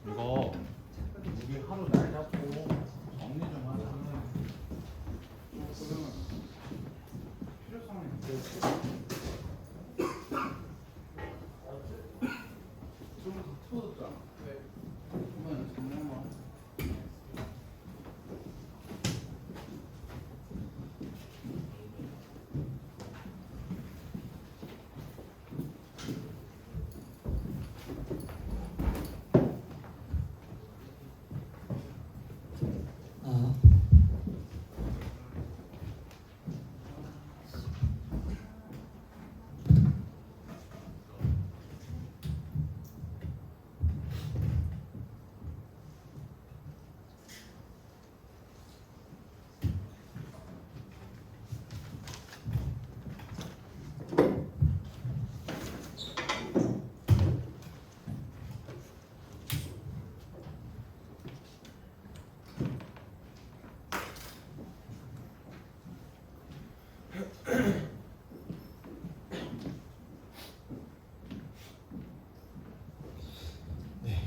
이거 우리 하루 날 잡고 정리 좀 하자면 조금 필요성이 있겠지. 좀더 틀어졌잖아. 네. 그러면 정리만.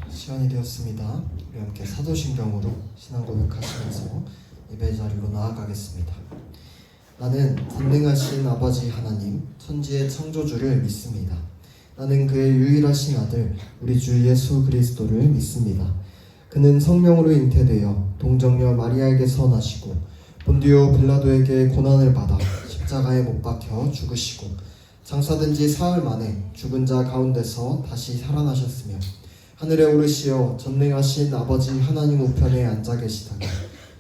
시간이 되었습니다. 우리 함께 사도신경으로 신앙 고백하시면서 예배 자리로 나아가겠습니다. 나는 전능하신 아버지 하나님, 천지의 창조주를 믿습니다. 나는 그의 유일하신 아들, 우리 주 예수 그리스도를 믿습니다. 그는 성령으로 잉태되어 동정녀 마리아에게서 나시고 본디오 빌라도에게 고난을 받아 십자가에 못 박혀 죽으시고 장사된 지 사흘 만에 죽은 자 가운데서 다시 살아나셨으며 하늘에 오르시어 전능하신 아버지 하나님 우편에 앉아 계시다가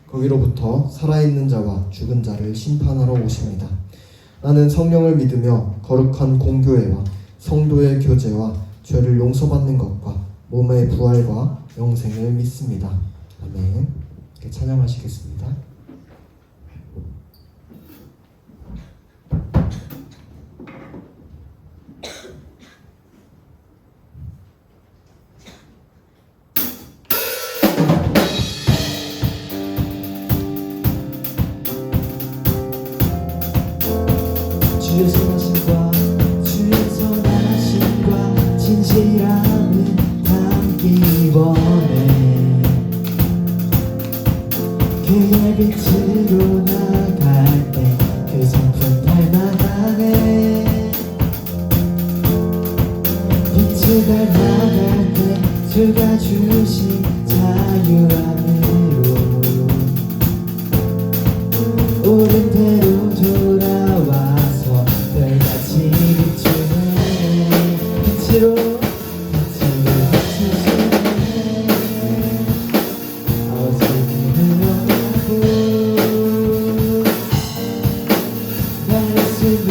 거기로부터 살아있는 자와 죽은 자를 심판하러 오십니다. 나는 성령을 믿으며 거룩한 공교회와 성도의 교제와 죄를 용서받는 것과 몸의 부활과 영생을 믿습니다. 아멘. 이렇게 찬양하시겠습니다. 주의 선하심과 진실함을 담기 원해. 그의 빛으로 나갈 때 그 성품 닮아가네. 빛을 닮아갈 때 주가 주신 자유함으로 옳은 대로 돌아와서 별같이 비추네. 빛으로 비추시네. 어둠을 넘고 말씀을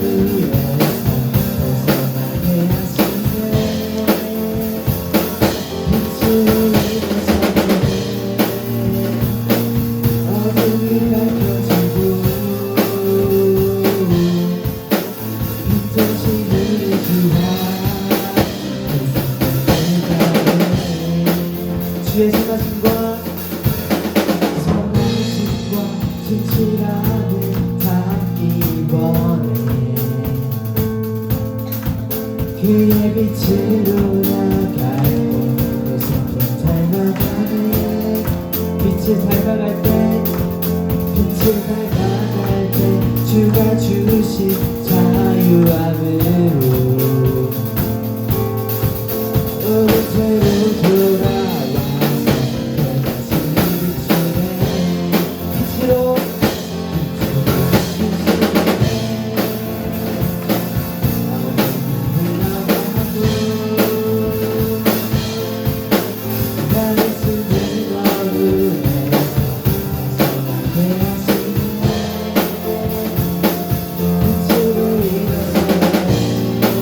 어루에서 벗어나게 하시네. 빛으로 일어서네. 어둠이 밝혀지고 빛대신 우리 주와 주의 선하심과 진실함을 담기 원해. 그의 빛으로 나갈 때 그 성품 닮아가네. 빛을 닮아갈 때 빛을 닮아갈 때 주가 주신 자유함으로 오른태로 돌아와서 별같이 비추네. 빛으로 말씀을 어루에서 벗어나게 하시네. 빛으로 일어서네.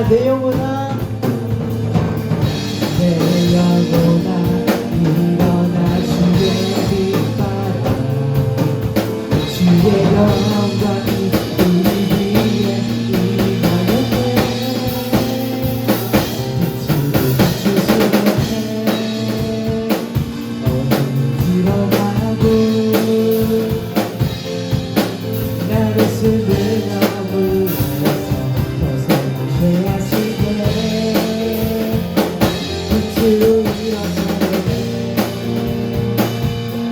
내 영혼아 내 영혼아 일어나 주의 빛바라 주의 영광이 우리 위에 임하였네 빛으로 비추시네 어둠이 드러나고 나를 숨을 아물러서 벗어나게 하시네 빛으로 일어서네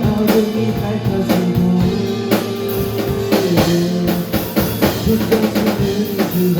어둠이 밝혀지고 빛까지는 그와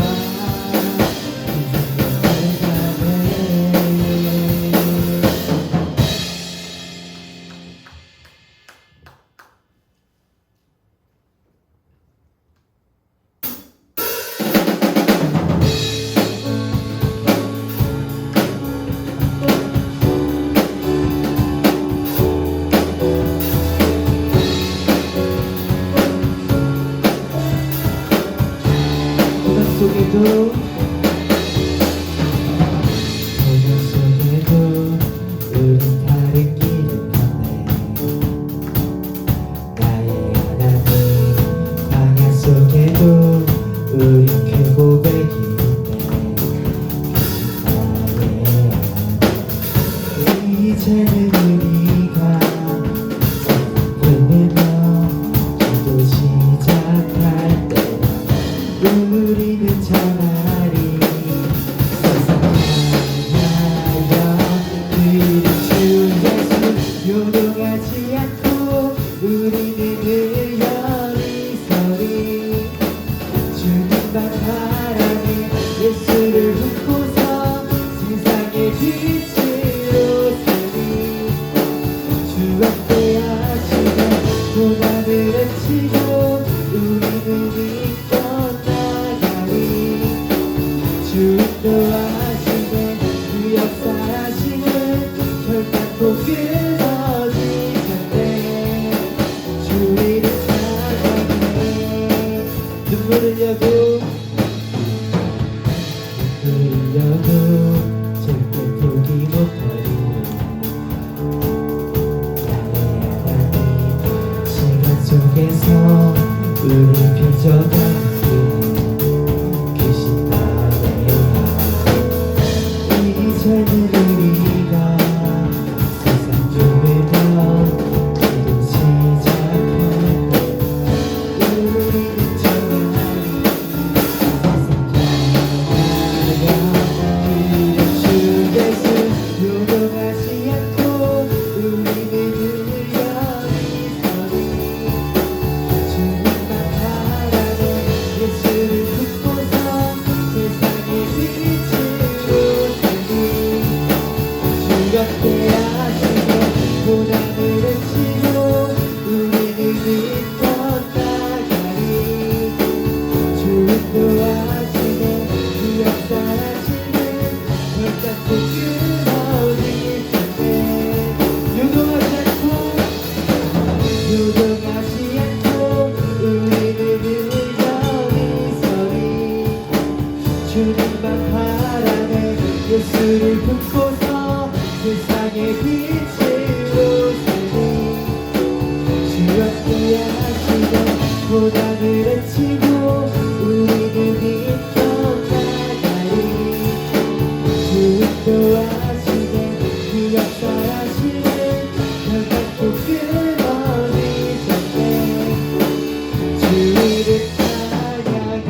속에도 소녀 속에도 우린 다른 길을 걷네 나의 하나님 광야 속에도 우린 그 고백이 있네 이제는 우리가 흔들며 기도 시작할 때 우리는 차라리 세상하여 그리 주 예수 요동하지 않고 우리는 의연히 서리 주님만 바라네 예수를 품고서 세상의 빛으로 살리 주 앞에 하시네 고난을 헤치고 우리는 믿고 나가리 주 인도하시네 그 역사하시는 결단코 끊어지지 않네 주 이름 찬양해 눈물 흘려도 절대 포기 못하리 나의 하나님 시간 속에서 우리 빚어가는 귀신 따위야 이제는 우리가 세상 주변 기도 시작할 때 우리는 차라리 주 예수 요동하지 않고 우리는 의연히 서리 주님만 바라네 예수를 품고서 세상의 빛으로 살리 주 옆에 하시네 고난을 헤치고 우리는 믿고 나가리 주 인도하시네 그 역사하시는 결단코 끊어지지 않네 요동하지 않고 우리는 의연히 서리 주님만 바라네 예수를 품고서 세상의 빛으로 살리 주 앞에 하시네 고난을 헤치고 우리는 믿고 나가리 주 인도하시네 그 역사하시는 결단코 끊어지지 않네 주 이름 찬양해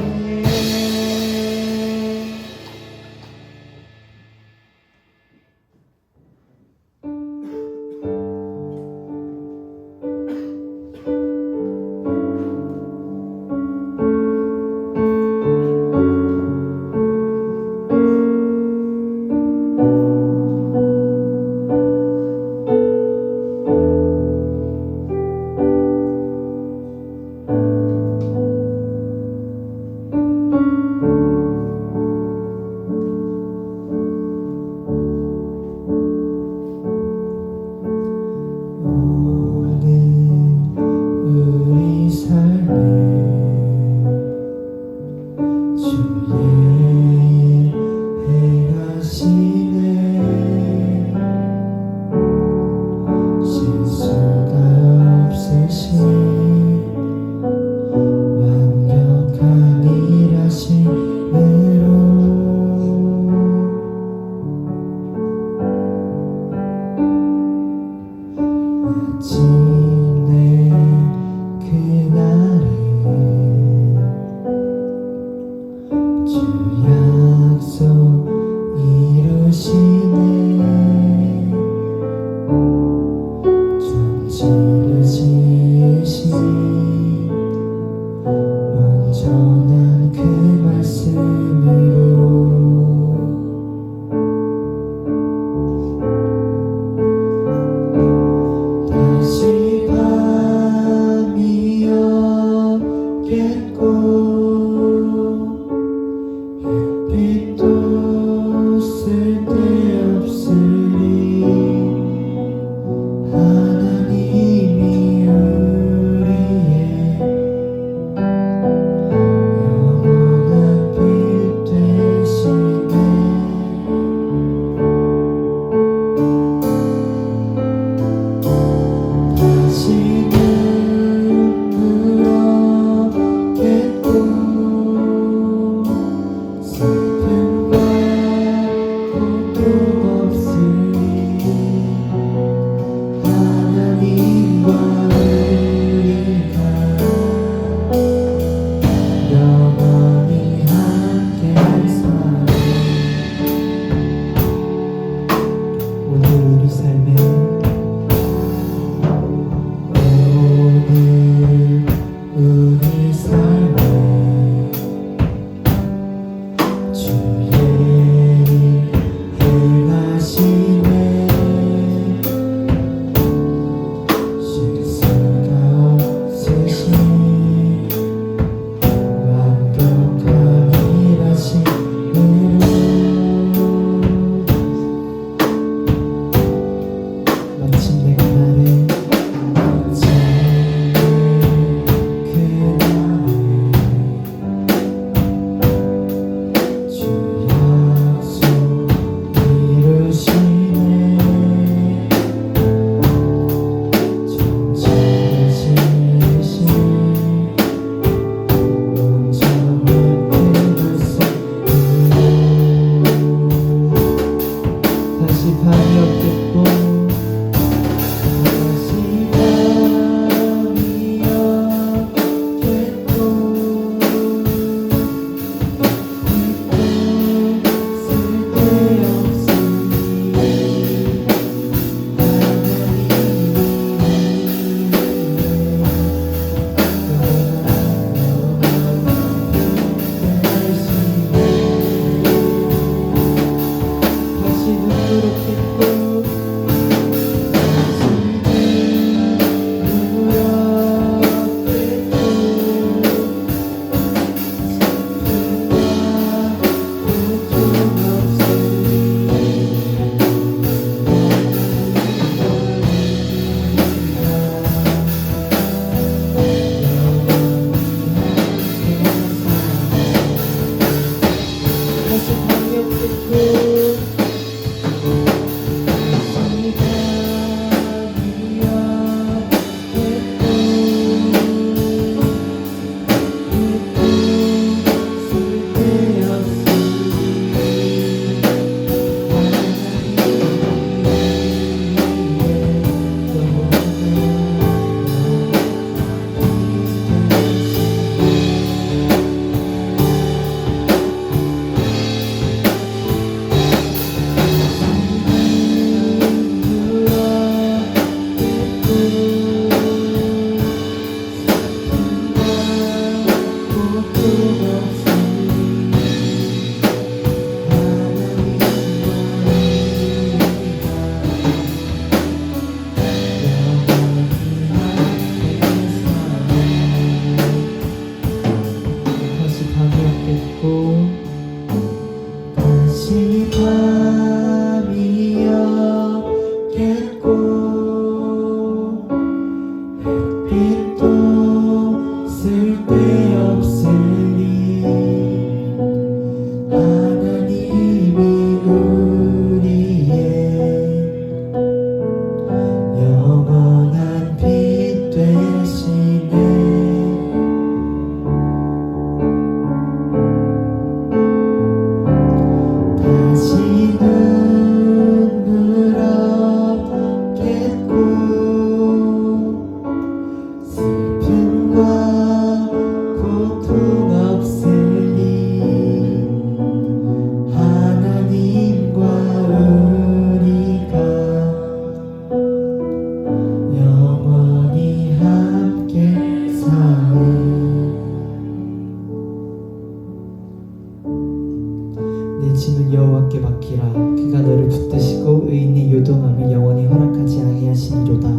다시 밤이었겠고 햇빛도 쓸데없으니 하나님이 우리의 영원한 빛 되시네. 다시는 눈물 없겠고 슬픔과 고통 없으니 하나님과 우리가 영원히 함께 사네. 내 짐을 여호와께 맡기라. 그가 너를 붙드시고 의인의 요동함을 영원히 허락하지 아니하시니로다.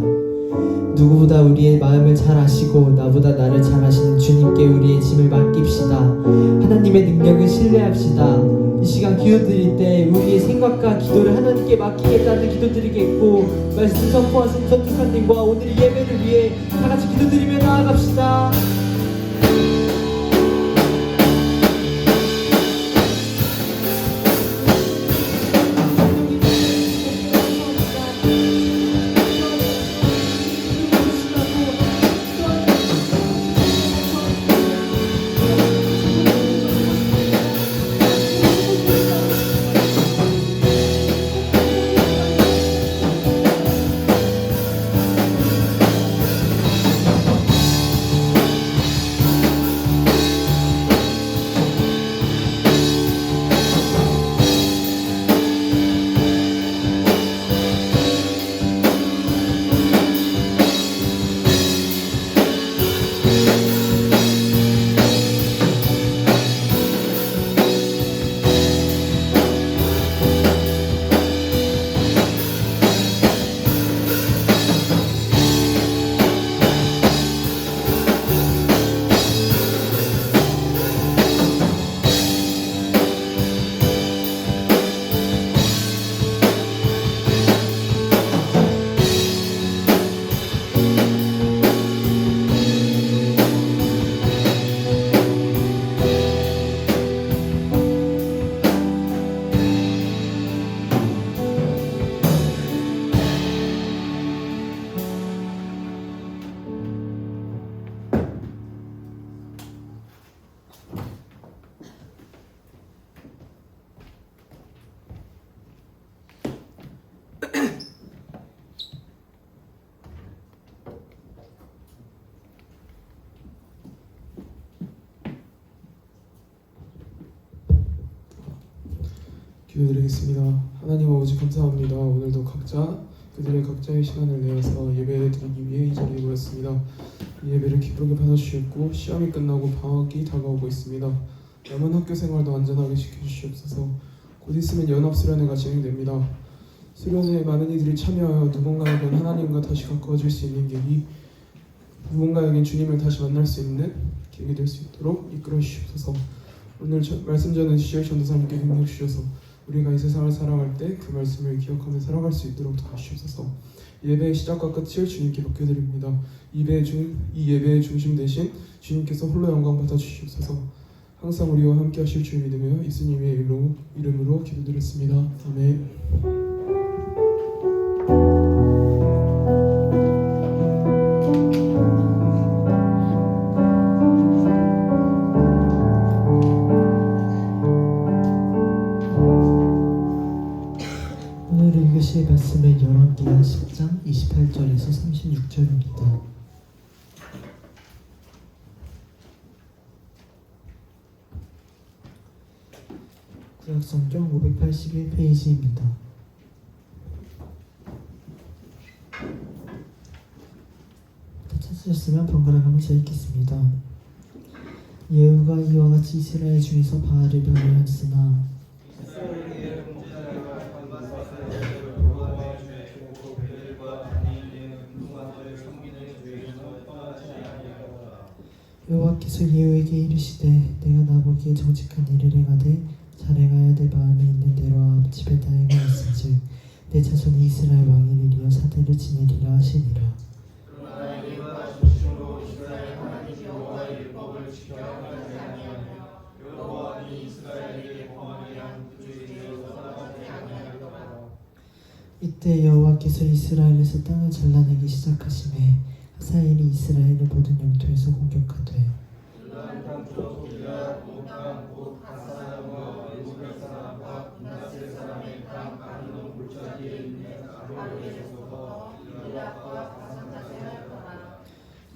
누구보다 우리의 마음을 잘 아시고 나보다 나를 잘 아시는 주님께 우리의 짐을 맡깁시다. 하나님의 능력을 신뢰합시다. 이 시간 기도드릴 때 우리의 생각과 기도를 하나님께 맡기겠다는 기도드리겠고, 말씀 선포하신 선택한님과 오늘 이 예배를 위해 다같이 기도드리며 나아갑시다. 기도드리겠습니다. 하나님 아버지 감사합니다. 오늘도 그들의 각자의 시간을 내어서 예배를 드리기 위해 이 자리에 모였습니다. 이 예배를 기쁘게 받아주셨고 시험이 끝나고 방학이 다가오고 있습니다. 남은 학교 생활도 안전하게 지켜주시옵소서. 곧 있으면 연합수련회가 진행됩니다. 수련회에 많은 이들이 참여하여 누군가에겐 하나님과 다시 가까워질 수 있는 계기, 누군가에겐 주님을 다시 만날 수 있는 계기 될 수 있도록 이끌어 주시옵소서. 오늘 말씀 전해 주실 전도사님께 능력 주셔서 우리가 이 세상을 살아갈 때 그 말씀을 기억하며 살아갈 수 있도록 도와주시옵소서. 예배의 시작과 끝을 주님께 맡겨드립니다. 이 예배의 중심 대신 주님께서 홀로 영광 받아 주시옵소서. 항상 우리와 함께 하실 줄 믿으며 예수님의 이름으로 기도드렸습니다. 아멘. 오늘 읽으실 말씀은 열왕기하 10장 28절에서 36절입니다. 구약성경 581페이지입니다. 찾으셨으면 번갈아 가면서 읽겠습니다. 예후가 이와 같이 이스라엘 중에서 바알을 변호하였으나 여호와께서 예후에게 이르시되 내가 나보기에 정직한 일을 행하되 잘 행하여 내 마음에 있는 대로 내 자손이 이스라엘 왕이 되리어 사대를 지내리라 하시니라. 그러나 이와 중심으로 이스라엘 하나님 여호와의 율법을 지켜가지 아니하며 여호와니 이스라엘에게 범하게 한 그의 죄를 떠나지 아니하리라. 이때 여호와께서 이스라엘에서 땅을 잘라내기 시작하심에 하사엘이 이스라엘의 모든 영토에서 공격하되 땅 쪽 길앗 온땅 곧 가사람과 루벤 사람과 므낫세 사람의 땅 아리논 골짜기에 있는 아로에서부터 길앗과 가산까지 하였더라.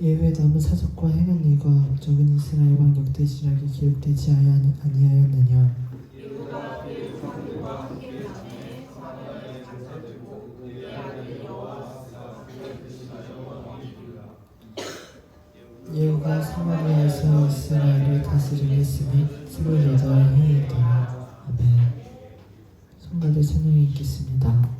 예외 남은 사적과 행한 일과 업적은 이스라엘 왕 역대지략에 기록되지 아니하였느냐. 예후가 그의 성들과 함께 장에 사마리아에 장사되고 그의 아들 여호아스가 그의 대신하여 왕이 되리라. 예후가 사마리아에서 이스라엘을 다스리게 했으니 28해이더라. 아멘. 성가대 찬양이 있겠습니다.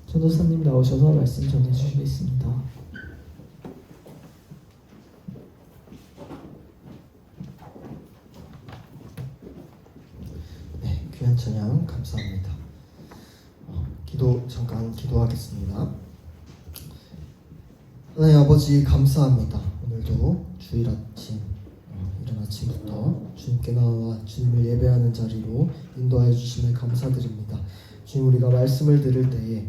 전도사님 나오셔서 말씀 전해주시겠습니다. 네, 귀한 찬양 감사합니다. 잠깐 기도하겠습니다. 하나님 아버지 감사합니다. 오늘도 주일 아침 이른 아침부터 주님께 나와 주님을 예배하는 자리로 인도하여 주심에 감사드립니다. 주님, 우리가 말씀을 들을 때에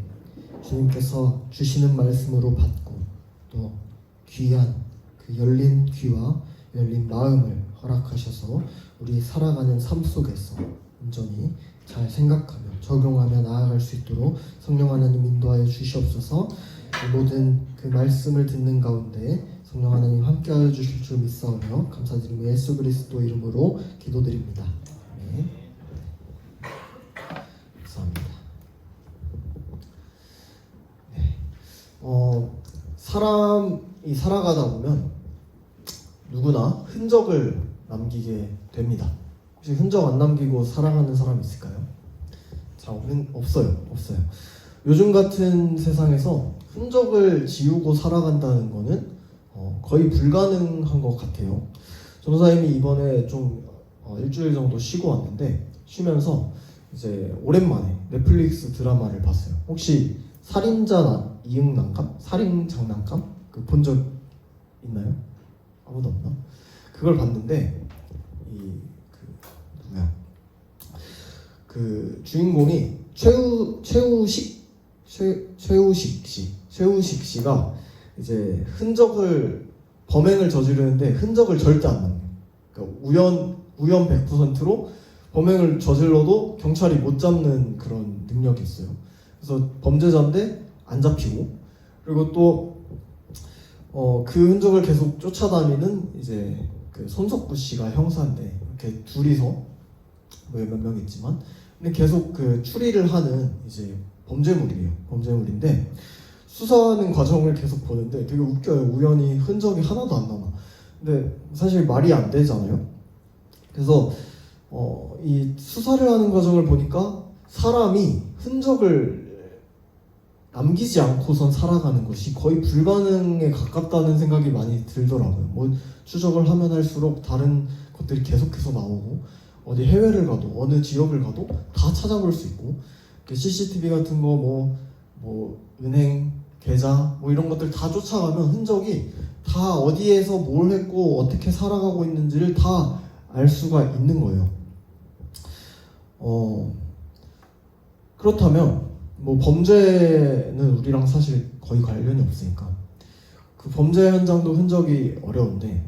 주님께서 주시는 말씀으로 받고 또 귀한 그 열린 귀와 열린 마음을 허락하셔서 우리 살아가는 삶 속에서 온전히 잘 생각하며 적용하며 나아갈 수 있도록 성령 하나님 인도하여 주시옵소서. 모든 그 말씀을 듣는 가운데 성령 하나님 함께하여 주실 줄 믿사오며 감사드리며 예수 그리스도 이름으로 기도드립니다. 네. 감사합니다. 네. 사람이 살아가다 보면 누구나 흔적을 남기게 됩니다. 혹시 흔적 안 남기고 살아가는 사람 있을까요? 자, 없어요. 요즘 같은 세상에서 흔적을 지우고 살아간다는 거는 거의 불가능한 것 같아요. 전도사님이 이번에 좀 일주일 정도 쉬고 왔는데 쉬면서 이제 오랜만에 넷플릭스 드라마를 봤어요. 혹시 살인자 이응난감? 살인 장난감? 그 본 적 있나요? 아무도 없나? 그걸 봤는데 그 주인공이 최우식 씨가 이제 범행을 저지르는데 흔적을 절대 안 남겨요. 그러니까 우연 100%로 범행을 저질러도 경찰이 못 잡는 그런 능력이 있어요. 그래서 범죄자인데 안 잡히고, 그리고 또 그 흔적을 계속 쫓아다니는 이제 그 손석구 씨가 형사인데, 이렇게 둘이서 뭐 몇 명 있지만 근데 계속 그 추리를 하는 이제 범죄물인데 수사하는 과정을 계속 보는데 되게 웃겨요. 우연히 흔적이 하나도 안 남아. 근데 사실 말이 안 되잖아요. 그래서 이 수사를 하는 과정을 보니까 사람이 흔적을 남기지 않고선 살아가는 것이 거의 불가능에 가깝다는 생각이 많이 들더라고요. 뭐 추적을 하면 할수록 다른 것들이 계속해서 나오고, 어디 해외를 가도 어느 지역을 가도 다 찾아볼 수 있고, CCTV 같은 거 뭐 은행 계좌 뭐 이런 것들 다 쫓아가면 흔적이 다 어디에서 뭘 했고 어떻게 살아가고 있는지를 다 알 수가 있는 거예요. 그렇다면 뭐 범죄는 우리랑 사실 거의 관련이 없으니까 그 범죄 현장도 흔적이 어려운데,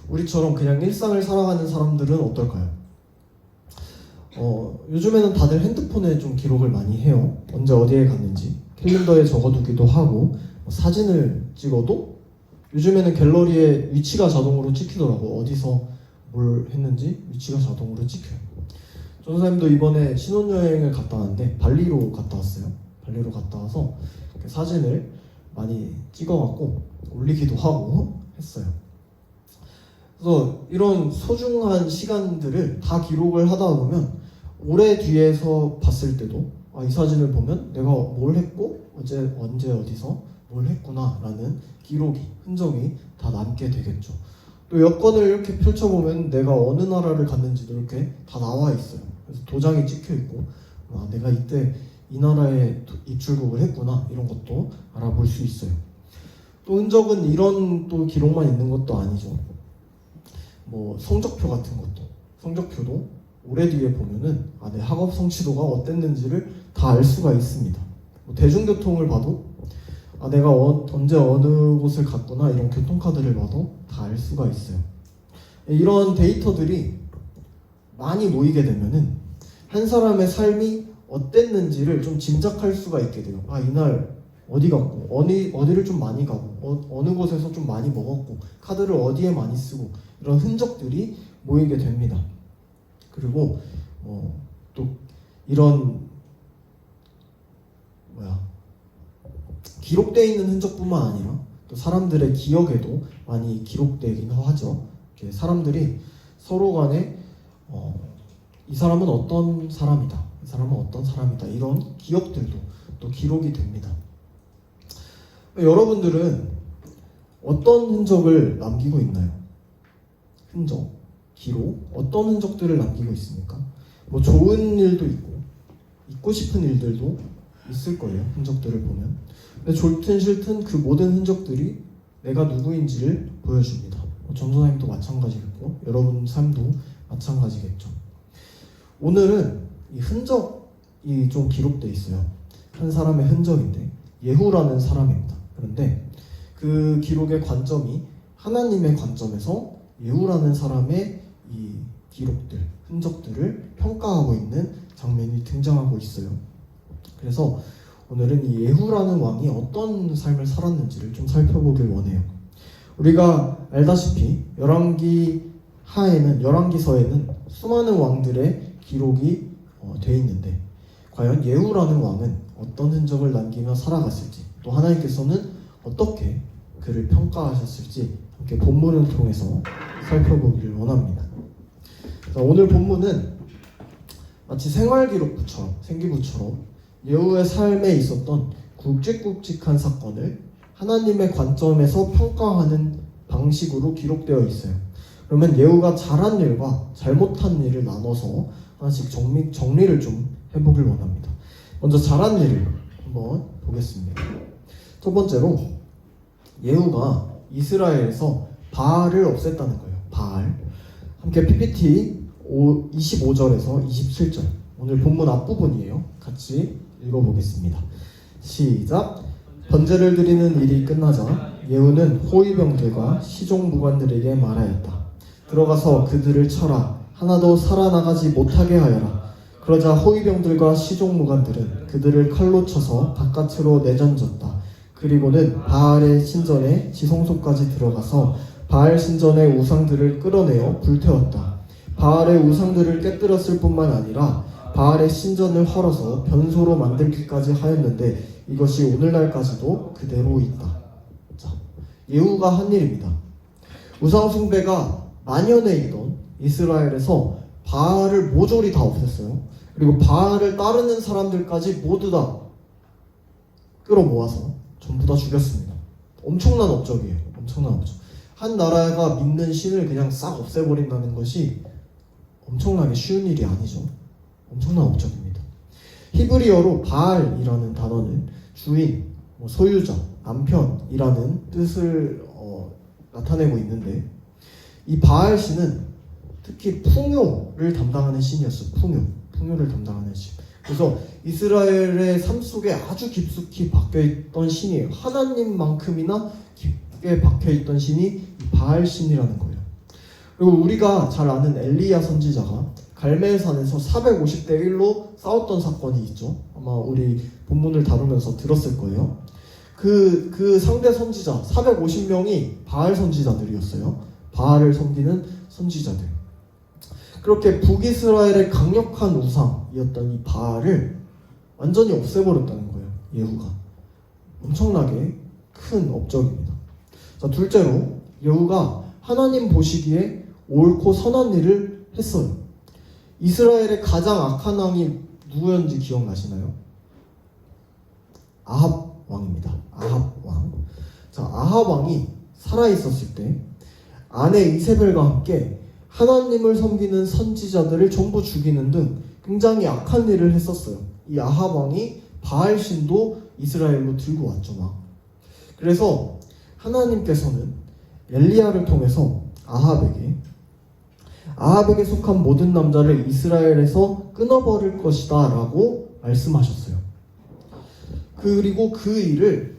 우리처럼 그냥 일상을 살아가는 사람들은 어떨까요? 요즘에는 다들 핸드폰에 좀 기록을 많이 해요. 언제 어디에 갔는지 캘린더에 적어두기도 하고, 사진을 찍어도 요즘에는 갤러리에 위치가 자동으로 찍히더라고. 어디서 뭘 했는지 위치가 자동으로 찍혀요. 전사님도 이번에 신혼여행을 갔다 왔는데 발리로 갔다 왔어요. 발리로 갔다 와서 사진을 많이 찍어갖고 올리기도 하고 했어요. 그래서 이런 소중한 시간들을 다 기록을 하다 보면 오래 뒤에서 봤을 때도 이 사진을 보면 내가 뭘 했고 언제 어디서 뭘 했구나 라는 기록이, 흔적이 다 남게 되겠죠. 또 여권을 이렇게 펼쳐보면 내가 어느 나라를 갔는지도 이렇게 다 나와 있어요. 그래서 도장이 찍혀 있고 내가 이때 이 나라에 입출국을 했구나, 이런 것도 알아볼 수 있어요. 또 흔적은 이런 또 기록만 있는 것도 아니죠. 뭐 성적표 같은 것도, 성적표도 오래 뒤에 보면은 내 학업 성취도가 어땠는지를 다 알 수가 있습니다. 뭐 대중교통을 봐도 내가 언제 어느 곳을 갔구나, 이런 교통카드를 봐도 다 알 수가 있어요. 이런 데이터들이 많이 모이게 되면은 한 사람의 삶이 어땠는지를 좀 짐작할 수가 있게 돼요. 이날 어디 갔고, 어디를 좀 많이 가고, 어느 곳에서 좀 많이 먹었고, 카드를 어디에 많이 쓰고, 이런 흔적들이 모이게 됩니다. 그리고 또 이런 기록되어 있는 흔적뿐만 아니라 또 사람들의 기억에도 많이 기록되긴 하죠. 사람들이 서로 간에 이 사람은 어떤 사람이다, 이 사람은 어떤 사람이다, 이런 기억들도 또 기록이 됩니다. 여러분들은 어떤 흔적을 남기고 있나요? 흔적, 기록, 어떤 흔적들을 남기고 있습니까? 뭐 좋은 일도 있고 잊고 싶은 일들도 있을 거예요. 흔적들을 보면. 근데 좋든 싫든 그 모든 흔적들이 내가 누구인지를 보여줍니다. 전도사님도 마찬가지겠고 여러분 삶도 마찬가지겠죠. 오늘은 이 흔적이 좀 기록되어 있어요. 한 사람의 흔적인데 예후라는 사람입니다. 그런데 그 기록의 관점이 하나님의 관점에서 예후라는 사람의 이 기록들, 흔적들을 평가하고 있는 장면이 등장하고 있어요. 그래서 오늘은 이 예후라는 왕이 어떤 삶을 살았는지를 좀 살펴보길 원해요. 우리가 알다시피 열왕기서에는 수많은 왕들의 기록이 돼 있는데 과연 예후라는 왕은 어떤 흔적을 남기며 살아갔을지, 또 하나님께서는 어떻게 그를 평가하셨을지 함께 본문을 통해서 살펴보기를 원합니다. 자, 오늘 본문은 마치 생활기록부처럼, 생기부처럼 예후의 삶에 있었던 굵직굵직한 사건을 하나님의 관점에서 평가하는 방식으로 기록되어 있어요. 그러면 예후가 잘한 일과 잘못한 일을 나눠서 하나씩 정리를 좀 해보길 원합니다. 먼저 잘한 일을 한번 보겠습니다. 첫 번째로 예후가 이스라엘에서 바알을 없앴다는 거예요. 바알. 함께 PPT 25절에서 27절. 오늘 본문 앞부분이에요. 같이 읽어보겠습니다. 시작. 번제를 드리는 일이 끝나자 예후는 호위병들과 시종무관들에게 말하였다. 들어가서 그들을 쳐라. 하나도 살아나가지 못하게 하여라. 그러자 호위병들과 시종무관들은 그들을 칼로 쳐서 바깥으로 내던졌다. 그리고는 바알의 신전에 지성소까지 들어가서 바알 신전의 우상들을 끌어내어 불태웠다. 바알의 우상들을 깨뜨렸을 뿐만 아니라 바알의 신전을 헐어서 변소로 만들기까지 하였는데 이것이 오늘날까지도 그대로 있다. 자, 예후가 한 일입니다. 우상 숭배가 만연해 있던 이스라엘에서 바알을 모조리 다 없앴어요. 그리고 바알을 따르는 사람들까지 모두 다 끌어모아서 전부 다 죽였습니다. 엄청난 업적이에요. 엄청난 업적. 한 나라가 믿는 신을 그냥 싹 없애버린다는 것이 엄청나게 쉬운 일이 아니죠. 엄청난 업적입니다. 히브리어로 바알이라는 단어는 주인, 소유자, 남편이라는 뜻을 나타내고 있는데 이 바알 신은 특히 풍요를 담당하는 신이었어요. 풍요를 담당하는 신. 그래서 이스라엘의 삶 속에 아주 깊숙이 박혀있던 신이에요. 하나님만큼이나 깊게 박혀있던 신이 이 바알 신이라는 거예요. 그리고 우리가 잘 아는 엘리야 선지자가 갈멜산에서 450대 1로 싸웠던 사건이 있죠. 아마 우리 본문을 다루면서 들었을 거예요. 그 상대 선지자 450명이 바알 선지자들이었어요. 바알을 섬기는 선지자들. 그렇게 북이스라엘의 강력한 우상이었던 이 바알을 완전히 없애버렸다는 거예요. 예후가. 엄청나게 큰 업적입니다. 자, 둘째로 예후가 하나님 보시기에 옳고 선한 일을 했어요. 이스라엘의 가장 악한 왕이 누구였는지 기억나시나요? 아합 왕입니다. 아합 왕. 자, 아합 왕이 살아있었을 때 아내 이세벨과 함께 하나님을 섬기는 선지자들을 전부 죽이는 등 굉장히 악한 일을 했었어요. 이 아합 왕이 바알 신도 이스라엘로 들고 왔죠. 막. 그래서 하나님께서는 엘리야를 통해서 아합에게 속한 모든 남자를 이스라엘에서 끊어버릴 것이다 라고 말씀하셨어요. 그리고 그 일을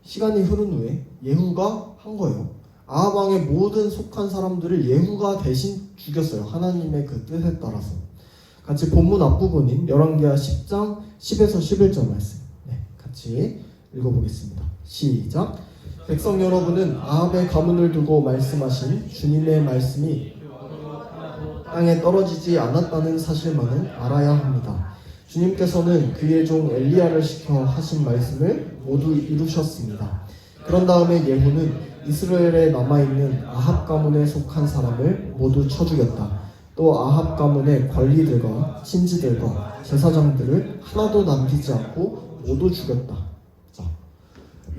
시간이 흐른 후에 예후가 한 거예요. 아합 왕의 모든 속한 사람들을 예후가 대신 죽였어요. 하나님의 그 뜻에 따라서. 같이 본문 앞부분인 열왕기하 10장 10에서 11절 말씀 같이 읽어보겠습니다. 시작. 백성 여러분은 아합의 가문을 두고 말씀하신 주님의 말씀이 땅에 떨어지지 않았다는 사실만은 알아야 합니다. 주님께서는 그의 종 엘리야를 시켜 하신 말씀을 모두 이루셨습니다. 그런 다음에 예후는 이스라엘에 남아있는 아합 가문에 속한 사람을 모두 쳐 죽였다. 또 아합 가문의 관리들과 신지들과 제사장들을 하나도 남기지 않고 모두 죽였다. 자,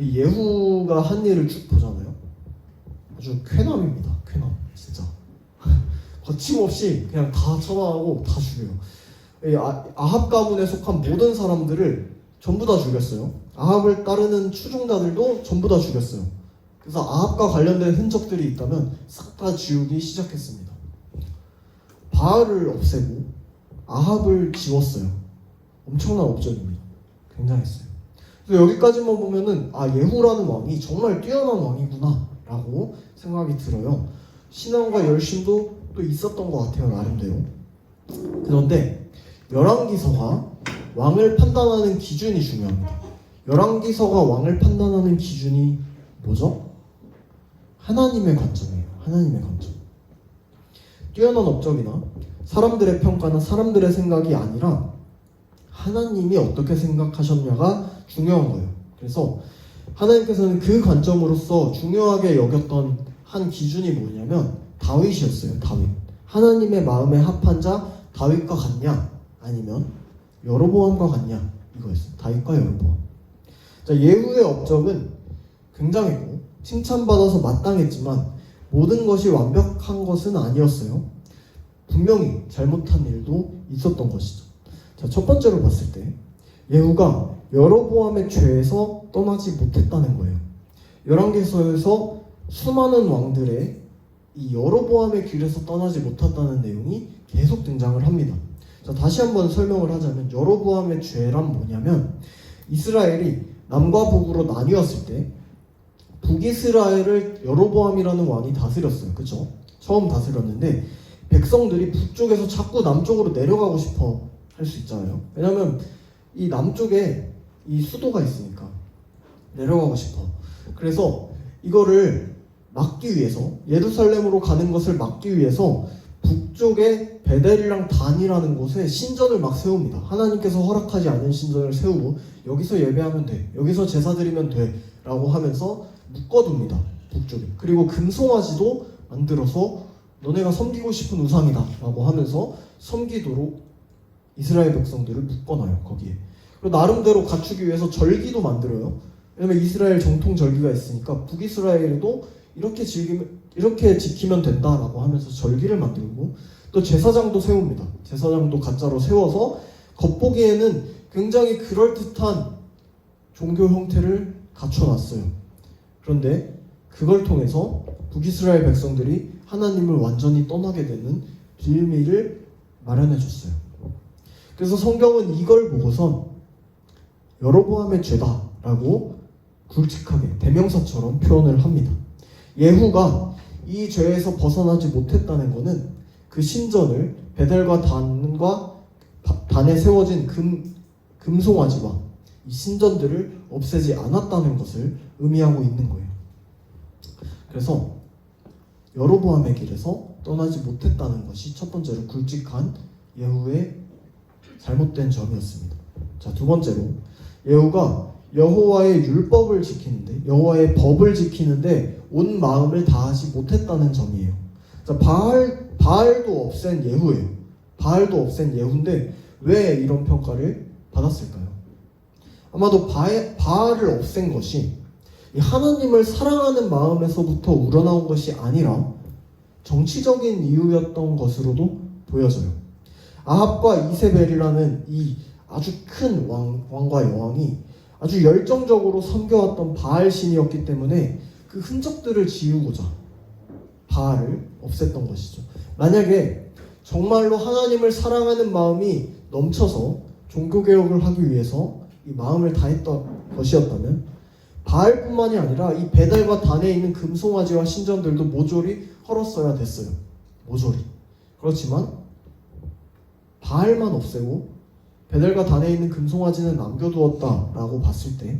이 예후가 한 일을 쭉 보잖아요. 아주 쾌남입니다. 쾌남, 진짜. 거침없이 그냥 다 처방하고 다 죽여요. 이 아합 가문에 속한 모든 사람들을 전부 다 죽였어요. 아합을 따르는 추종자들도 전부 다 죽였어요. 그래서 아합과 관련된 흔적들이 있다면 싹 다 지우기 시작했습니다. 바알을 없애고 아합을 지웠어요. 엄청난 업적입니다. 굉장했어요. 그래서 여기까지만 보면은 예후라는 왕이 정말 뛰어난 왕이구나 라고 생각이 들어요. 신앙과 열심도 또 있었던 것 같아요. 나름대로. 그런데 열왕기서가 왕을 판단하는 기준이 중요합니다. 열왕기서가 왕을 판단하는 기준이 뭐죠? 하나님의 관점이에요. 하나님의 관점. 뛰어난 업적이나 사람들의 평가나 사람들의 생각이 아니라 하나님이 어떻게 생각하셨냐가 중요한 거예요. 그래서 하나님께서는 그 관점으로서 중요하게 여겼던 한 기준이 뭐냐면 다윗이었어요. 다윗. 하나님의 마음에 합한 자 다윗과 같냐 아니면 여로보암과 같냐 이거였어요. 다윗과 여로보암. 자, 예후의 업적은 굉장했고 칭찬받아서 마땅했지만 모든 것이 완벽한 것은 아니었어요. 분명히 잘못한 일도 있었던 것이죠. 자, 첫 번째로 봤을 때 예후가 여로보암의 죄에서 떠나지 못했다는 거예요. 열왕기서에서 수많은 왕들의 이 여로보암의 길에서 떠나지 못했다는 내용이 계속 등장을 합니다. 자, 다시 한번 설명을 하자면 여로보암의 죄란 뭐냐면 이스라엘이 남과 북으로 나뉘었을 때 북이스라엘을 여로보암이라는 왕이 다스렸어요. 그렇죠? 처음 다스렸는데 백성들이 북쪽에서 자꾸 남쪽으로 내려가고 싶어 할 수 있잖아요. 왜냐면 이 남쪽에 이 수도가 있으니까 내려가고 싶어. 그래서 이거를 막기 위해서 예루살렘으로 가는 것을 막기 위해서 북쪽에 베델이랑 단이라는 곳에 신전을 막 세웁니다. 하나님께서 허락하지 않은 신전을 세우고 여기서 예배하면 돼, 여기서 제사 드리면 돼 라고 하면서 묶어둡니다. 북쪽에. 그리고 금송아지도 만들어서 너네가 섬기고 싶은 우상이다 라고 하면서 섬기도록 이스라엘 백성들을 묶어놔요. 거기에. 그리고 나름대로 갖추기 위해서 절기도 만들어요. 왜냐면 이스라엘 정통 절기가 있으니까 북이스라엘도 이렇게 지키면 된다라고 하면서 절기를 만들고 또 제사장도 세웁니다. 제사장도 가짜로 세워서 겉보기에는 굉장히 그럴듯한 종교 형태를 갖춰놨어요. 그런데 그걸 통해서 북이스라엘 백성들이 하나님을 완전히 떠나게 되는 빌미를 마련해줬어요. 그래서 성경은 이걸 보고선 여로보암의 죄다라고 굵직하게 대명사처럼 표현을 합니다. 예후가 이 죄에서 벗어나지 못했다는 것은 그 신전을 베델과 단에 세워진 금송아지와 이 신전들을 없애지 않았다는 것을 의미하고 있는 거예요. 그래서 여로보암의 길에서 떠나지 못했다는 것이 첫 번째로 굵직한 예후의 잘못된 점이었습니다. 자, 두 번째로 예후가 여호와의 율법을 지키는데 여호와의 법을 지키는데 온 마음을 다하지 못했다는 점이에요. 자, 바알도 없앤 예후예요. 바알도 없앤 예후인데 왜 이런 평가를 받았을까요? 아마도 바알을 없앤 것이 하나님을 사랑하는 마음에서부터 우러나온 것이 아니라 정치적인 이유였던 것으로도 보여져요. 아합과 이세벨이라는 이 아주 큰 왕과 여왕이 아주 열정적으로 섬겨왔던 바알 신이었기 때문에 그 흔적들을 지우고자 바알을 없앴던 것이죠. 만약에 정말로 하나님을 사랑하는 마음이 넘쳐서 종교개혁을 하기 위해서 이 마음을 다했던 것이었다면 바알뿐만이 아니라 이 베델과 단에 있는 금송아지와 신전들도 모조리 헐었어야 됐어요. 모조리. 그렇지만 바알만 없애고 베델과 단에 있는 금송아지는 남겨두었다라고 봤을 때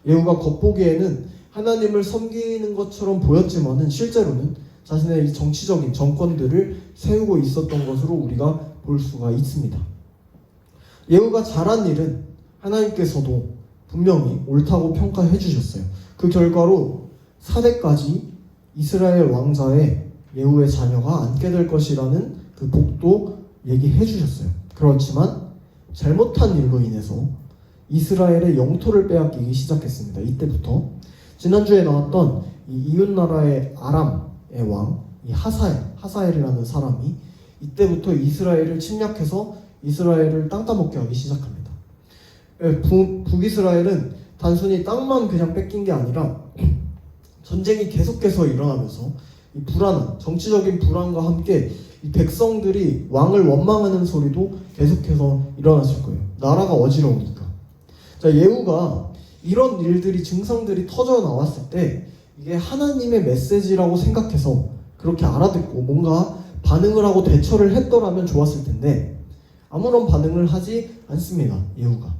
예후가 겉보기에는 하나님을 섬기는 것처럼 보였지만은 실제로는 자신의 이 정치적인 정권들을 세우고 있었던 것으로 우리가 볼 수가 있습니다. 예후가 잘한 일은 하나님께서도 분명히 옳다고 평가해 주셨어요. 그 결과로 4대까지 이스라엘 왕자의 예후의 자녀가 앉게 될 것이라는 그 복도 얘기해 주셨어요. 그렇지만 잘못한 일로 인해서 이스라엘의 영토를 빼앗기기 시작했습니다. 이때부터 지난주에 나왔던 이 이웃나라의 아람의 왕 이 하사엘이라는 사람이 이때부터 이스라엘을 침략해서 이스라엘을 땅 따먹게 하기 시작합니다. 북이스라엘은 단순히 땅만 그냥 뺏긴 게 아니라 전쟁이 계속해서 일어나면서 이 불안한 정치적인 불안과 함께 이 백성들이 왕을 원망하는 소리도 계속해서 일어났을 거예요. 나라가 어지러우니까. 자, 예후가 이런 일들이 증상들이 터져 나왔을 때 이게 하나님의 메시지라고 생각해서 그렇게 알아듣고 뭔가 반응을 하고 대처를 했더라면 좋았을 텐데 아무런 반응을 하지 않습니다. 예후가.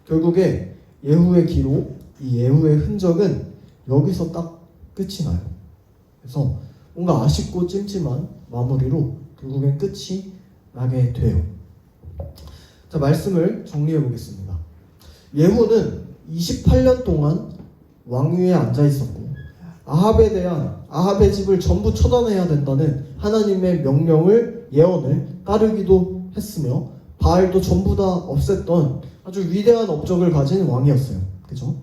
결국에 예후의 기록, 이 예후의 흔적은 여기서 딱 끝이 나요. 그래서 뭔가 아쉽고 찜찜한 마무리로 결국엔 끝이 나게 돼요. 자, 말씀을 정리해 보겠습니다. 예후는 28년 동안 왕위에 앉아 있었고 아합의 집을 전부 처단해야 된다는 하나님의 명령을 예언을 따르기도 했으며 바알도 전부 다 없앴던 아주 위대한 업적을 가진 왕이었어요. 그죠?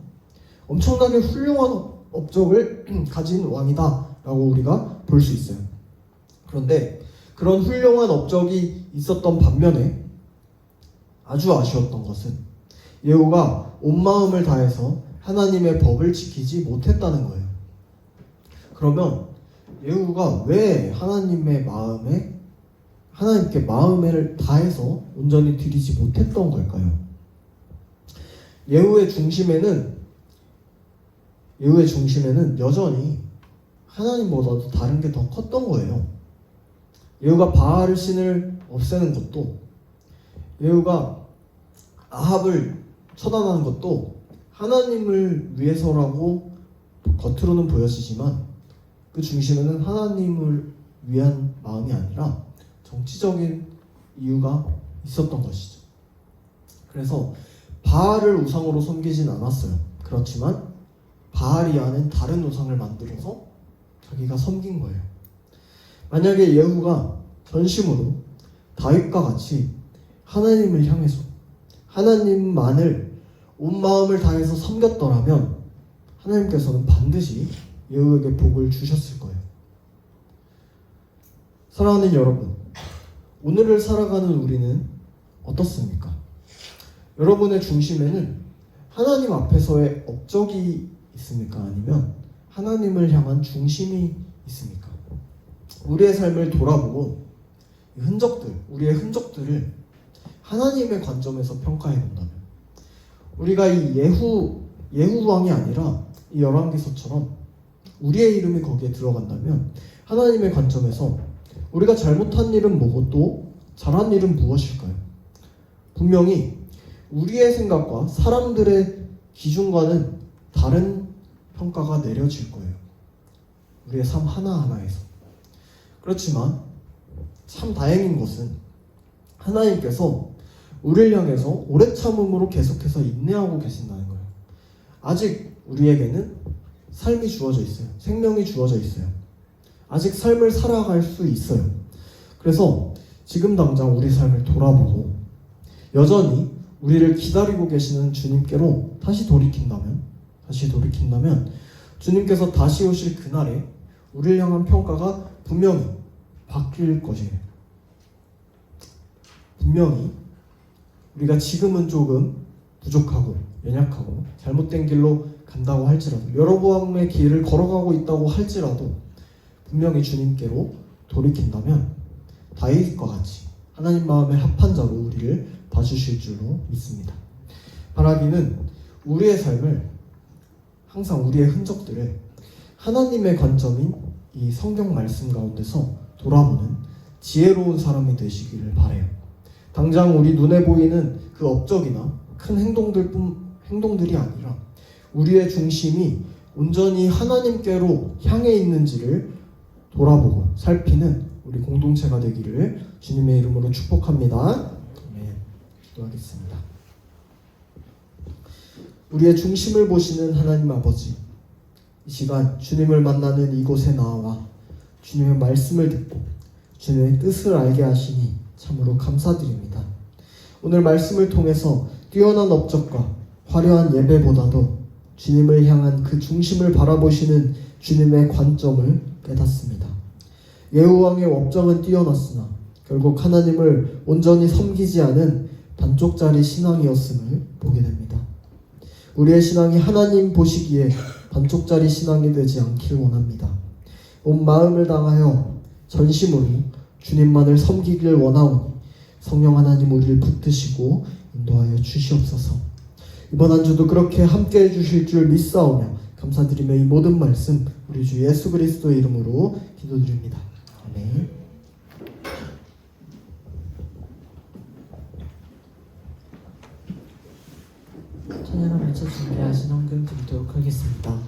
엄청나게 훌륭한 업적을 가진 왕이다라고 우리가 볼 수 있어요. 그런데 그런 훌륭한 업적이 있었던 반면에 아주 아쉬웠던 것은 예후가 온 마음을 다해서 하나님의 법을 지키지 못했다는 거예요. 그러면 예후가 왜 하나님께 마음을 다해서 온전히 드리지 못했던 걸까요? 예후의 중심에는 여전히 하나님보다도 다른 게 더 컸던 거예요. 예후가 바알 신을 없애는 것도, 예후가 아합을 처단하는 것도 하나님을 위해서라고 겉으로는 보여지지만 그 중심에는 하나님을 위한 마음이 아니라 정치적인 이유가 있었던 것이죠. 그래서 바알을 우상으로 섬기진 않았어요. 그렇지만 바알이 아닌 다른 우상을 만들어서 자기가 섬긴 거예요. 만약에 예후가 전심으로 다윗과 같이 하나님을 향해서 하나님만을 온 마음을 다해서 섬겼더라면 하나님께서는 반드시 예후에게 복을 주셨을 거예요. 사랑하는 여러분, 오늘을 살아가는 우리는 어떻습니까? 여러분의 중심에는 하나님 앞에서의 업적이 있습니까? 아니면 하나님을 향한 중심이 있습니까? 우리의 삶을 돌아보고 우리의 흔적들을 하나님의 관점에서 평가해 본다면, 우리가 이 예후 왕이 아니라 이 열왕기서처럼 우리의 이름이 거기에 들어간다면 하나님의 관점에서 우리가 잘못한 일은 뭐고 또 잘한 일은 무엇일까요? 분명히 우리의 생각과 사람들의 기준과는 다른 평가가 내려질 거예요. 우리의 삶 하나하나에서. 그렇지만 참 다행인 것은 하나님께서 우리를 향해서 오래 참음으로 계속해서 인내하고 계신다는 거예요. 아직 우리에게는 삶이 주어져 있어요. 생명이 주어져 있어요. 아직 삶을 살아갈 수 있어요. 그래서 지금 당장 우리 삶을 돌아보고 여전히 우리를 기다리고 계시는 주님께로 다시 돌이킨다면 주님께서 다시 오실 그날에 우리를 향한 평가가 분명히 바뀔 것이에요. 분명히 우리가 지금은 조금 부족하고 연약하고 잘못된 길로 간다고 할지라도, 여러분의 길을 걸어가고 있다고 할지라도 분명히 주님께로 돌이킨다면 다윗과 같이 하나님 마음에 합한 자로 우리를 봐주실 줄로 믿습니다. 바라기는 우리의 삶을, 항상 우리의 흔적들을 하나님의 관점인 이 성경 말씀 가운데서 돌아보는 지혜로운 사람이 되시기를 바라요. 당장 우리 눈에 보이는 그 업적이나 큰 행동들이 아니라 우리의 중심이 온전히 하나님께로 향해 있는지를 돌아보고 살피는 우리 공동체가 되기를 주님의 이름으로 축복합니다. 네, 기도하겠습니다. 우리의 중심을 보시는 하나님 아버지, 이 시간 주님을 만나는 이곳에 나와 주님의 말씀을 듣고 주님의 뜻을 알게 하시니 참으로 감사드립니다. 오늘 말씀을 통해서 뛰어난 업적과 화려한 예배보다도 주님을 향한 그 중심을 바라보시는 주님의 관점을 깨닫습니다. 예후왕의 업적은 뛰어났으나 결국 하나님을 온전히 섬기지 않은 반쪽짜리 신앙이었음을 보게 됩니다. 우리의 신앙이 하나님 보시기에 반쪽짜리 신앙이 되지 않길 원합니다. 온 마음을 다하여 전심으로 주님만을 섬기길 원하오니 성령 하나님 우리를 붙드시고 인도하여 주시옵소서. 이번 한 주도 그렇게 함께해 주실 줄 믿사오며 감사드리며 이 모든 말씀 우리 주 예수 그리스도의 이름으로 기도드립니다. 아멘. 찬양을 마쳐 준비하신 헌금 드리도록 하겠습니다.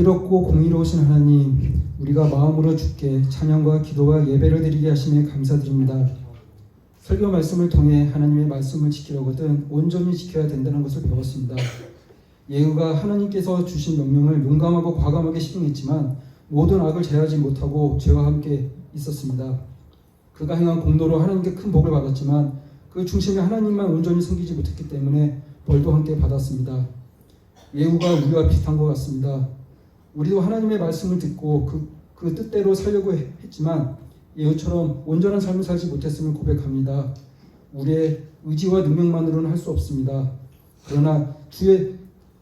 자비롭고 공의로우신 하나님, 우리가 마음으로 주께 찬양과 기도와 예배를 드리게 하심에 감사드립니다. 설교 말씀을 통해 하나님의 말씀을 지키려거든 온전히 지켜야 된다는 것을 배웠습니다. 예후가 하나님께서 주신 명령을 용감하고 과감하게 실행했지만 모든 악을 제하지 못하고 죄와 함께 있었습니다. 그가 행한 공로로 하나님께 큰 복을 받았지만 그 중심에 하나님만 온전히 섬기지 못했기 때문에 벌도 함께 받았습니다. 예후가 우리와 비슷한 것 같습니다. 우리도 하나님의 말씀을 듣고 그 뜻대로 살려고 했지만 예후처럼 온전한 삶을 살지 못했음을 고백합니다. 우리의 의지와 능력만으로는 할 수 없습니다. 그러나 주의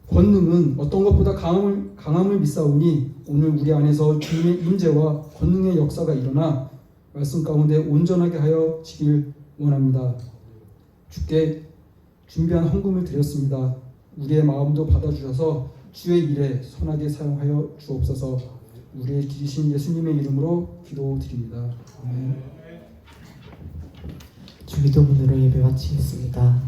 권능은 어떤 것보다 강함을 믿사오니 오늘 우리 안에서 주님의 임재와 권능의 역사가 일어나 말씀 가운데 온전하게 하여 지길 원합니다. 주께 준비한 헌금을 드렸습니다. 우리의 마음도 받아주셔서 주의 일에 선하게 사용하여 주옵소서. 우리의 길이신 예수님의 이름으로 기도드립니다. 아멘. 주기도문으로 예배 마치겠습니다.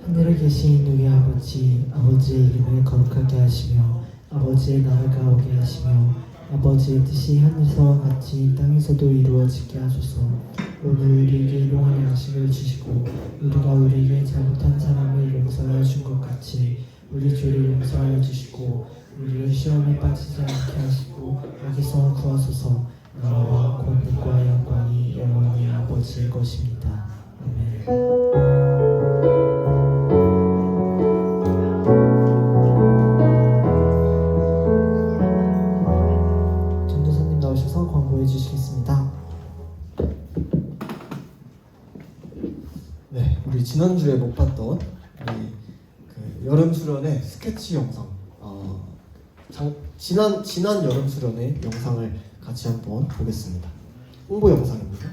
하늘에 계신 우리 아버지, 아버지의 이름을 거룩하게 하시며 아버지의 나라가 오게 하시며 아버지의 뜻이 하늘에서와 같이 땅에서도 이루어지게 하소서. 오늘 우리에게 일용할 양식을 주시고 우리가 우리에게 잘못한 사람을 용서하여 준 것 같이 우리 죄를 용서하여 주시고 우리를 시험에 빠지지 않게 하시고 악에서 구하소서. 나라와 권능과 영광이 영원히 아버지의 것입니다. 아멘. 전도사님 나오셔서 광고해 주시겠습니다. 네, 우리 지난주에 못 봤던 우리 그 여름 수련의 스케치 영상, 지난 여름 수련의 영상을 같이 한번 보겠습니다. 홍보 영상입니다.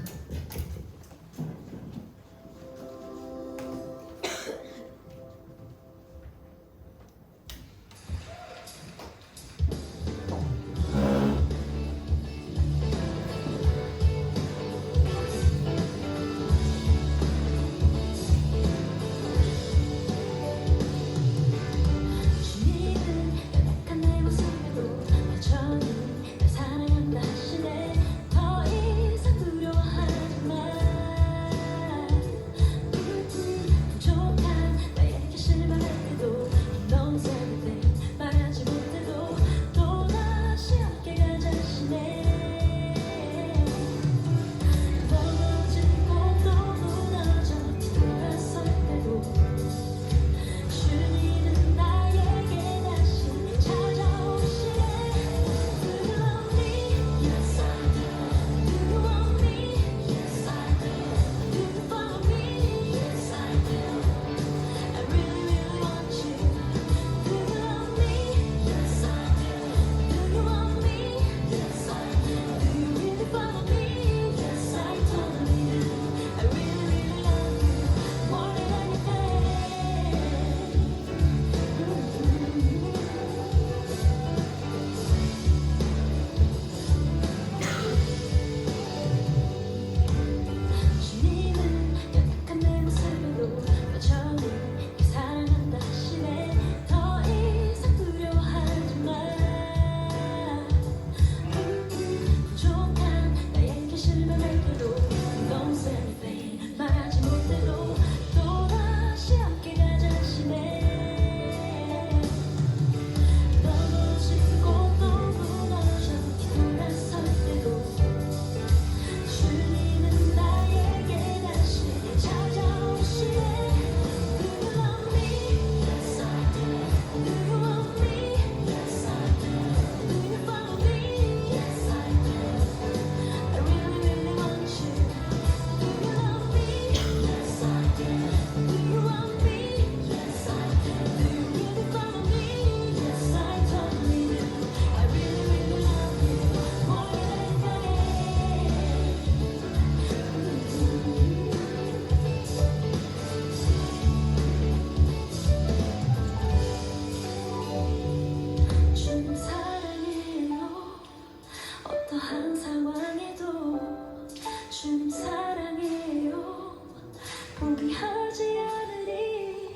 포기하지 않으리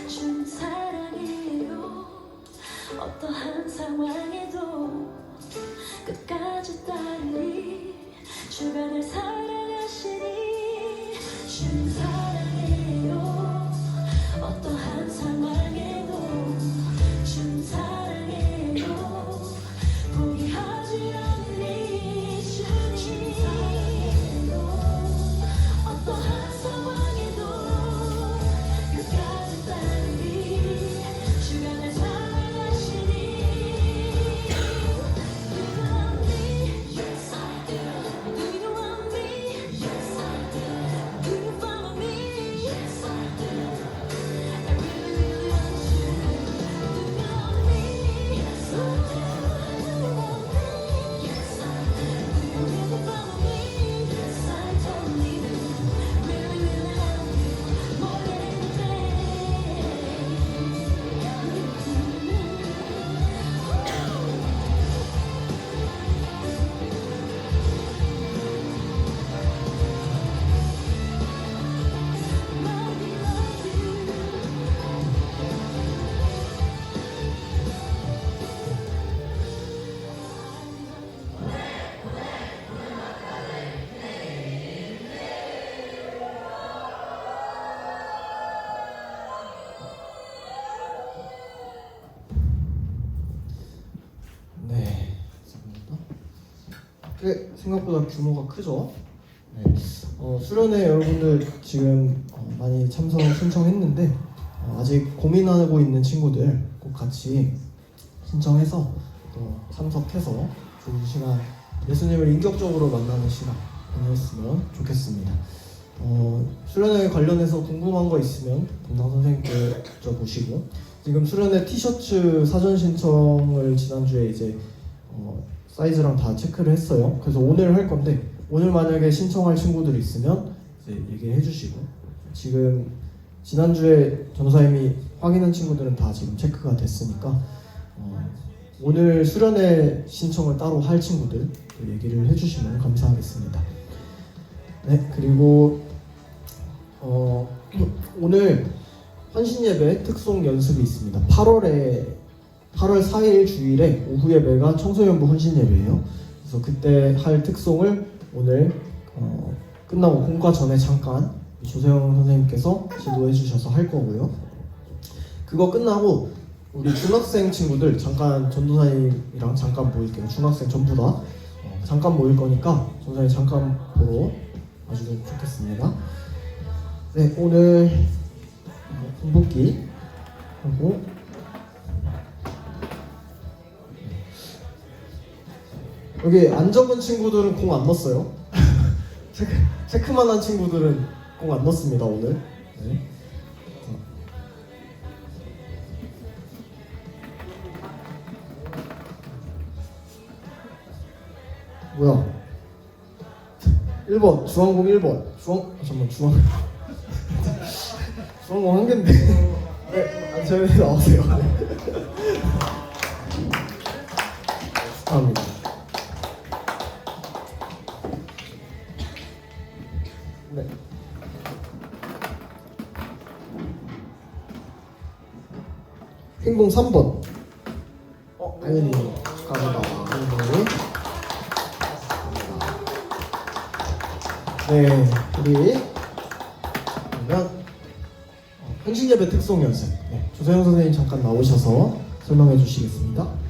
주님 사랑해요 어떠한 상황에도 끝까지 따르리 주변을 사랑하시니 주님 사랑해요 어떠한 상황에도 주님 사랑해요 포기하지 않으니 주님 사랑해요 어떠한 상황에도 끝까지 따르리 주변을 사랑하시니 Do you love me? Yes I do. Do you want me? Yes I do. Do you follow me? Yes I do. I really really want you. Do you love me? Yes I do. Do you want me? Yes I do. Do you really follow me? Yes I totally do. Really really love you more than anything. 네, 꽤 생각보다 규모가 크죠? 네. 수련회 여러분들 지금 많이 참석 신청했는데 아직 고민하고 있는 친구들 꼭 같이 신청해서 또 참석해서 좋은 시간, 예수님을 인격적으로 만나는 시간 보냈으면 좋겠습니다. 수련회 관련해서 궁금한 거 있으면 담당 선생님께 여쭤보시고, 지금 수련회 티셔츠 사전 신청을 지난주에 이제 사이즈랑 다 체크를 했어요. 그래서 오늘 할 건데, 오늘 만약에 신청할 친구들이 있으면 이제 얘기해 주시고, 지금 지난주에 전사님이 확인한 친구들은 다 지금 체크가 됐으니까 오늘 수련회 신청을 따로 할 친구들 얘기를 해주시면 감사하겠습니다. 네, 그리고 오늘 헌신예배 특송 연습이 있습니다. 8월 4일 주일에 오후 예배가 청소년부 헌신예배예요. 그래서 그때 할 특송을 오늘 끝나고 공과 전에 잠깐 조세영 선생님께서 지도해 주셔서 할 거고요. 그거 끝나고 우리 중학생 친구들 잠깐 전도사님이랑 잠깐 모일게요. 중학생 전부 다 잠깐 모일 거니까 전도사님 잠깐 보러 와주면 좋겠습니다. 네, 오늘 공복기 하고 여기 안 적은 친구들은 공 안 넣었어요. 체크만 한 친구들은 공 안 넣습니다 오늘. 네. 뭐야? 1번 주황공 1번 주황공 한 개인데. 네, 저희 나오세요. 축하합니다. 네. 흰공 3번. 아연이 축하합니다. 네, 우리 그러면 헌신예배 특송 연습. 네, 조세영 선생님 잠깐 나오셔서 설명해 주시겠습니다.